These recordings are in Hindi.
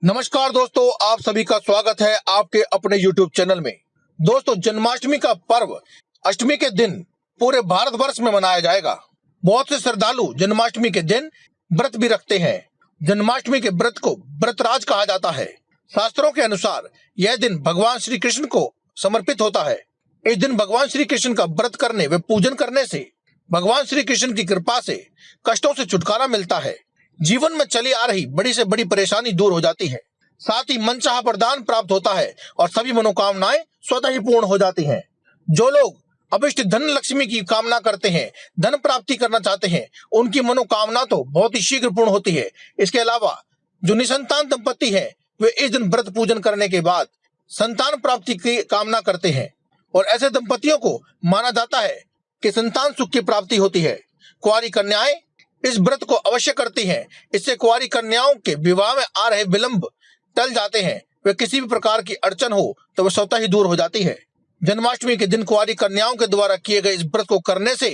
नमस्कार दोस्तों, आप सभी का स्वागत है आपके अपने YouTube चैनल में। दोस्तों, जन्माष्टमी का पर्व अष्टमी के दिन पूरे भारतवर्ष में मनाया जाएगा। बहुत से श्रद्धालु जन्माष्टमी के दिन व्रत भी रखते हैं। जन्माष्टमी के व्रत को व्रतराज कहा जाता है। शास्त्रों के अनुसार यह दिन भगवान श्री कृष्ण को समर्पित होता है। इस दिन भगवान श्री कृष्ण का व्रत करने व पूजन करने से भगवान श्री कृष्ण की कृपा से कष्टों से छुटकारा मिलता है। जीवन में चली आ रही बड़ी से बड़ी परेशानी दूर हो जाती है। साथ ही मनचाहा वरदान प्राप्त होता है और सभी मनोकामनाएं स्वतः ही पूर्ण हो जाती हैं। जो लोग अभिष्ट धन लक्ष्मी की कामना करते हैं, धन प्राप्ति करना चाहते हैं, उनकी मनोकामना तो बहुत ही शीघ्र पूर्ण होती है। इसके अलावा जो निसंतान दंपति है, वे इस दिन व्रत पूजन करने के बाद संतान प्राप्ति की कामना करते हैं और ऐसे दंपतियों को माना जाता है कि संतान सुख की प्राप्ति होती है। कुंवारी कन्याएं इस व्रत को अवश्य करती हैं। इससे कुंवारी कन्याओं के विवाह में आ रहे विलंब टल जाते हैं। वे किसी भी प्रकार की अड़चन हो तो वह स्वतः ही दूर हो जाती है। जन्माष्टमी के दिन कुंवारी कन्याओं के द्वारा किए गए इस व्रत को करने से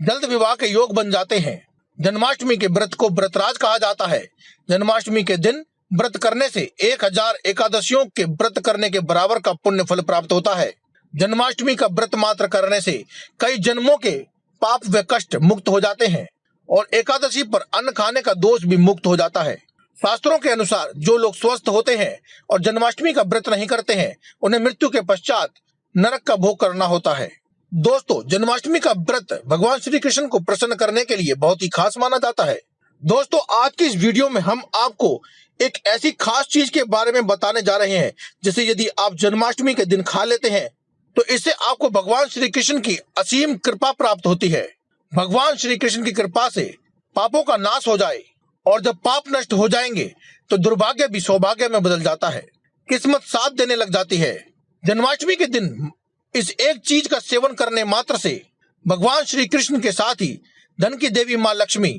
जल्द विवाह के योग बन जाते हैं। जन्माष्टमी के व्रत को व्रतराज कहा जाता है। जन्माष्टमी के दिन व्रत करने से 1000 एकादशियों के व्रत करने के बराबर का पुण्य फल प्राप्त होता है। जन्माष्टमी का व्रत मात्र करने से कई जन्मों के पाप व कष्ट मुक्त हो जाते हैं और एकादशी पर अन्न खाने का दोष भी मुक्त हो जाता है। शास्त्रों के अनुसार जो लोग स्वस्थ होते हैं और जन्माष्टमी का व्रत नहीं करते हैं, उन्हें मृत्यु के पश्चात नरक का भोग करना होता है। दोस्तों, जन्माष्टमी का व्रत भगवान श्री कृष्ण को प्रसन्न करने के लिए बहुत ही खास माना जाता है। दोस्तों, आज की इस वीडियो में हम आपको एक ऐसी खास चीज के बारे में बताने जा रहे हैं जिसे यदि आप जन्माष्टमी के दिन खा लेते हैं तो इससे आपको भगवान श्री कृष्ण की असीम कृपा प्राप्त होती है। भगवान श्री कृष्ण की कृपा से पापों का नाश हो जाए और जब पाप नष्ट हो जाएंगे तो दुर्भाग्य भी सौभाग्य में बदल जाता है। किस्मत साथ देने लग जाती है। जन्माष्टमी के दिन इस एक चीज का सेवन करने मात्र से भगवान श्री कृष्ण के साथ ही धन की देवी माँ लक्ष्मी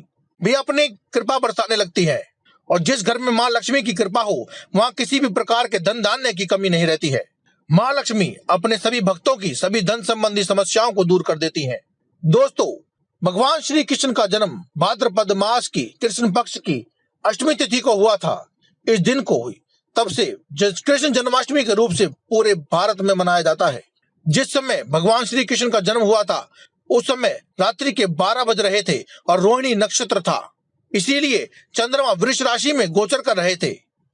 भी अपनी कृपा बरसाने लगती है और जिस घर में माँ लक्ष्मी की कृपा हो वहाँ किसी भी प्रकार के धन धान्य की कमी नहीं रहती है। माँ लक्ष्मी अपने सभी भक्तों की सभी धन संबंधी समस्याओं को दूर कर देती है। दोस्तों, भगवान श्री कृष्ण का जन्म भाद्रपद मास की कृष्ण पक्ष की अष्टमी तिथि को हुआ था। इस दिन को तब से कृष्ण जन्माष्टमी के रूप से पूरे भारत में मनाया जाता है। जिस समय भगवान श्री कृष्ण का जन्म हुआ था उस समय रात्रि के 12 बज रहे थे और रोहिणी नक्षत्र था, इसीलिए चंद्रमा वृष राशि में गोचर कर रहे थे।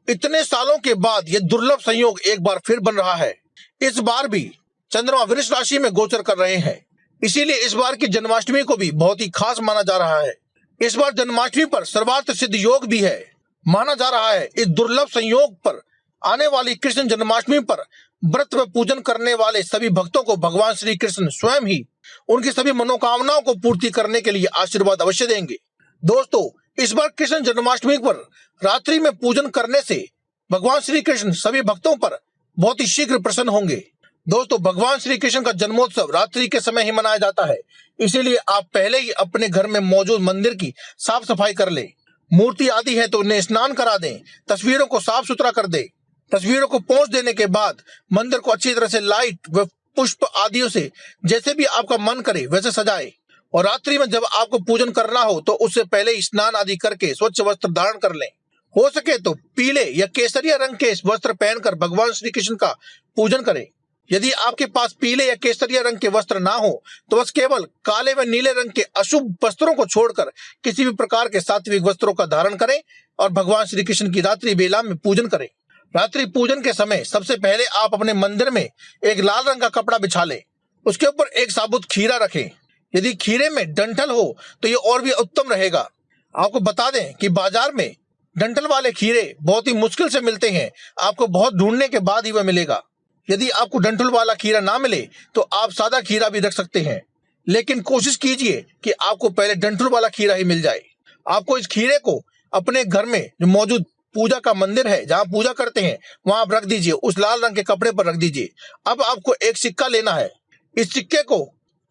इतने सालों के बाद यह दुर्लभ संयोग एक बार फिर बन रहा है। इस बार भी चंद्रमा वृष राशि में गोचर कर रहे हैं, इसीलिए इस बार की जन्माष्टमी को भी बहुत ही खास माना जा रहा है। इस बार जन्माष्टमी पर सर्वार्थ सिद्ध योग भी है। माना जा रहा है इस दुर्लभ संयोग पर आने वाली कृष्ण जन्माष्टमी पर व्रत व पूजन करने वाले सभी भक्तों को भगवान श्री कृष्ण स्वयं ही उनकी सभी मनोकामनाओं को पूर्ति करने के लिए आशीर्वाद अवश्य देंगे। दोस्तों, इस बार कृष्ण जन्माष्टमी पर रात्रि में पूजन करने से भगवान श्री कृष्ण सभी भक्तों पर बहुत ही शीघ्र प्रसन्न होंगे। दोस्तों, भगवान श्री कृष्ण का जन्मोत्सव रात्रि के समय ही मनाया जाता है, इसीलिए आप पहले ही अपने घर में मौजूद मंदिर की साफ सफाई कर लें। मूर्ति आदि है तो उन्हें स्नान करा दें। तस्वीरों को साफ सुथरा कर दें। तस्वीरों को पोंछ देने के बाद मंदिर को अच्छी तरह से लाइट व पुष्प आदियों से जैसे भी आपका मन करे वैसे सजाए और रात्रि में जब आपको पूजन करना हो तो उससे पहले ही स्नान आदि करके स्वच्छ वस्त्र धारण कर लें। हो सके तो पीले या केसरिया रंग के वस्त्र पहनकर भगवान श्री कृष्ण का पूजन करें। यदि आपके पास पीले या केसरिया रंग के वस्त्र ना हो तो बस केवल काले व नीले रंग के अशुभ वस्त्रों को छोड़कर किसी भी प्रकार के सात्विक वस्त्रों का धारण करें और भगवान श्री कृष्ण की रात्रि बेला में पूजन करें। रात्रि पूजन के समय सबसे पहले आप अपने मंदिर में एक लाल रंग का कपड़ा बिछा लें। उसके ऊपर एक साबुत खीरा रखें। यदि खीरे में डंठल हो तो ये और भी उत्तम रहेगा। आपको बता दें कि बाजार में डंठल वाले खीरे बहुत ही मुश्किल से मिलते हैं। आपको बहुत ढूंढने के बाद ही वह मिलेगा। यदि आपको डंठल वाला खीरा ना मिले तो आप सादा खीरा भी रख सकते हैं, लेकिन कोशिश कीजिए कि आपको पहले डंठल वाला खीरा ही मिल जाए। आपको इस खीरे को अपने घर में जो मौजूद पूजा का मंदिर है, जहाँ पूजा करते हैं, वहां आप रख दीजिए। उस लाल रंग के कपड़े पर रख दीजिए। अब आपको एक सिक्का लेना है। इस सिक्के को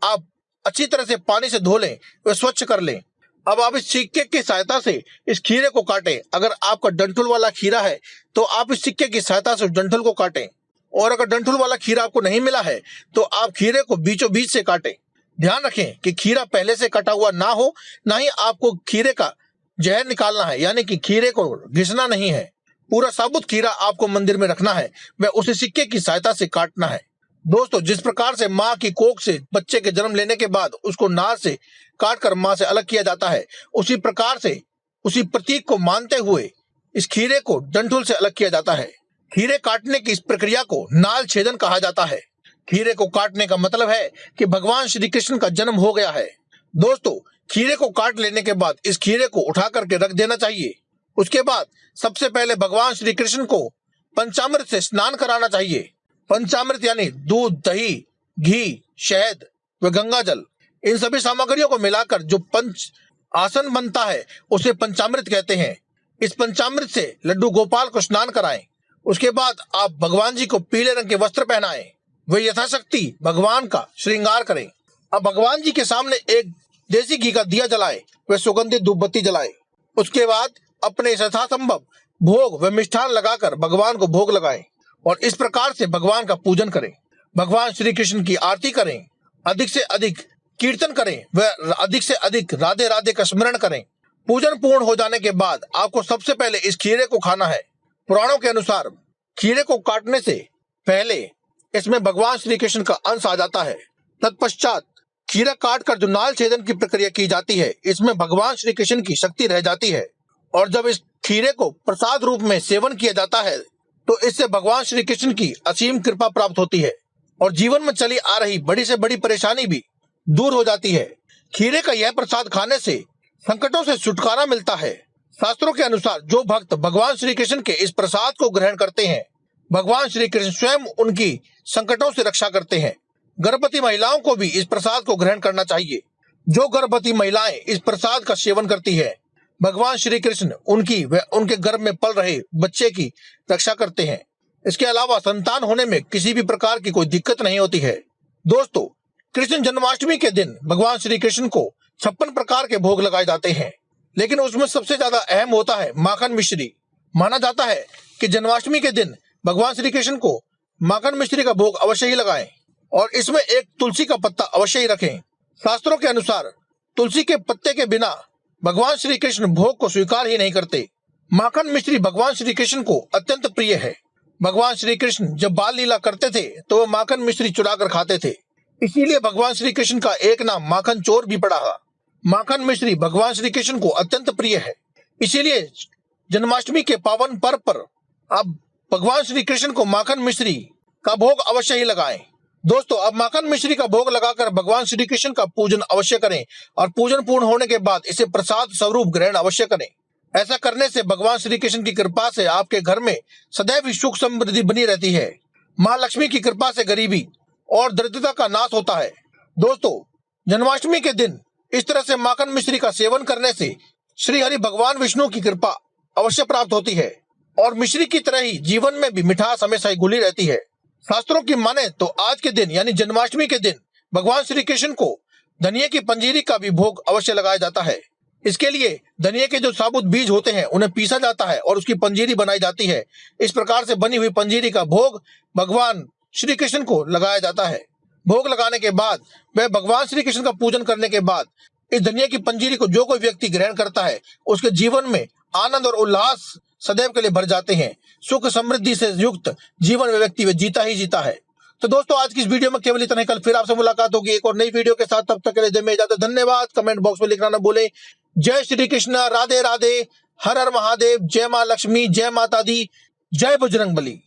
आप अच्छी तरह से पानी से धो लें व स्वच्छ कर लें। अब आप इस सिक्के की सहायता से इस खीरे को काटें। अगर आपका डंठल वाला खीरा है तो आप इस सिक्के की सहायता से डंठल को काटें और अगर डंठल वाला खीरा आपको नहीं मिला है तो आप खीरे को बीचों बीच से काटें। ध्यान रखें कि खीरा पहले से कटा हुआ ना हो, ना ही आपको खीरे का जहर निकालना है, यानी कि खीरे को घिसना नहीं है। पूरा साबुत खीरा आपको मंदिर में रखना है, वह उसे सिक्के की सहायता से काटना है। दोस्तों, जिस प्रकार से माँ की कोख से बच्चे के जन्म लेने के बाद उसको नार से काटकर माँ से अलग किया जाता है, उसी प्रकार से उसी प्रतीक को मानते हुए इस खीरे को डंठल से अलग किया जाता है। खीरे काटने की इस प्रक्रिया को नाल छेदन कहा जाता है। खीरे को काटने का मतलब है कि भगवान श्री कृष्ण का जन्म हो गया है। दोस्तों, खीरे को काट लेने के बाद इस खीरे को उठा करके रख देना चाहिए। उसके बाद सबसे पहले भगवान श्री कृष्ण को पंचामृत से स्नान कराना चाहिए। पंचामृत यानी दूध, दही, घी, शहद व गंगा जल, इन सभी सामग्रियों को मिलाकर जो पंच आसन बनता है उसे पंचामृत कहते हैं। इस पंचामृत से लड्डू गोपाल को स्नान कराएं। उसके बाद आप भगवान जी को पीले रंग के वस्त्र पहनाएं। वे यथाशक्ति भगवान का श्रृंगार करें। अब भगवान जी के सामने एक देसी घी का दिया जलाएं, वे सुगंधित धूप बत्ती जलाएं। उसके बाद अपने यथासंभव भोग व मिष्ठान लगाकर भगवान को भोग लगाएं और इस प्रकार से भगवान का पूजन करें। भगवान श्री कृष्ण की आरती करें, अधिक से अधिक कीर्तन करें व अधिक से अधिक राधे राधे का स्मरण करें। पूजन पूर्ण हो जाने के बाद आपको सबसे पहले इस खीरे को खाना है। पुराणों के अनुसार खीरे को काटने से पहले इसमें भगवान श्री कृष्ण का अंश आ जाता है। तत्पश्चात खीरा काटकर जो नाल छेदन की प्रक्रिया की जाती है, इसमें भगवान श्री कृष्ण की शक्ति रह जाती है और जब इस खीरे को प्रसाद रूप में सेवन किया जाता है तो इससे भगवान श्री कृष्ण की असीम कृपा प्राप्त होती है और जीवन में चली आ रही बड़ी से बड़ी परेशानी भी दूर हो जाती है। खीरे का यह प्रसाद खाने से संकटों से छुटकारा मिलता है। शास्त्रों के अनुसार जो भक्त भगवान श्री कृष्ण के इस प्रसाद को ग्रहण करते हैं, भगवान श्री कृष्ण स्वयं उनकी संकटों से रक्षा करते हैं। गर्भवती महिलाओं को भी इस प्रसाद को ग्रहण करना चाहिए। जो गर्भवती महिलाएं इस प्रसाद का सेवन करती है, भगवान श्री कृष्ण उनकी व उनके गर्भ में पल रहे बच्चे की रक्षा करते हैं। इसके अलावा संतान होने में किसी भी प्रकार की कोई दिक्कत नहीं होती है। दोस्तों, कृष्ण जन्माष्टमी के दिन भगवान श्री कृष्ण को 56 प्रकार के भोग लगाए जाते हैं, लेकिन उसमें सबसे ज्यादा अहम होता है माखन मिश्री। माना जाता है कि जन्माष्टमी के दिन भगवान श्री कृष्ण को माखन मिश्री का भोग अवश्य ही लगाएं और इसमें एक तुलसी का पत्ता अवश्य ही रखें। शास्त्रों के अनुसार तुलसी के पत्ते के बिना भगवान श्री कृष्ण भोग को स्वीकार ही नहीं करते। माखन मिश्री भगवान श्री कृष्ण को अत्यंत प्रिय है। भगवान श्री कृष्ण जब बाल लीला करते थे तो वह माखन मिश्री चुरा कर खाते थे, इसीलिए भगवान श्री कृष्ण का एक नाम माखन चोर भी पड़ा है। माखन मिश्री भगवान श्री कृष्ण को अत्यंत प्रिय है, इसीलिए जन्माष्टमी के पावन पर्व पर आप भगवान श्री कृष्ण को माखन मिश्री का भोग अवश्य ही लगाएं। दोस्तों, अब माखन मिश्री का भोग लगाकर भगवान श्री कृष्ण का पूजन अवश्य करें और पूजन पूर्ण होने के बाद इसे प्रसाद स्वरूप ग्रहण अवश्य करें। ऐसा करने से भगवान श्री कृष्ण की कृपा से आपके घर में सदैव सुख समृद्धि बनी रहती है। माँ लक्ष्मी की कृपा से गरीबी और दरिद्रता का नाश होता है। दोस्तों, जन्माष्टमी के दिन इस तरह से माखन मिश्री का सेवन करने से श्री हरि भगवान विष्णु की कृपा अवश्य प्राप्त होती है और मिश्री की तरह ही जीवन में भी मिठास हमेशा ही घुली रहती है। शास्त्रों की माने तो आज के दिन यानी जन्माष्टमी के दिन भगवान श्री कृष्ण को धनिये की पंजीरी का भी भोग अवश्य लगाया जाता है। इसके लिए धनिये के जो साबुत बीज होते हैं उन्हें पीसा जाता है और उसकी पंजीरी बनाई जाती है। इस प्रकार से बनी हुई पंजीरी का भोग भगवान श्री कृष्ण को लगाया जाता है। भोग लगाने के बाद वह भगवान श्री कृष्ण का पूजन करने के बाद इस धनिये की पंजीरी को जो कोई व्यक्ति ग्रहण करता है उसके जीवन में आनंद और उल्लास सदैव के लिए भर जाते हैं। सुख समृद्धि से युक्त जीवन में व्यक्ति जीता ही जीता है। तो दोस्तों, आज की इस वीडियो में केवल इतना ही। कल फिर आपसे मुलाकात होगी एक और नई वीडियो के साथ। तब तक के लिए दे में इजाजत। धन्यवाद। कमेंट बॉक्स में लिखना न भूलें। जय श्री कृष्ण, राधे राधे, हर हर महादेव, जय माँ लक्ष्मी, जय माता दी, जय बजरंगबली।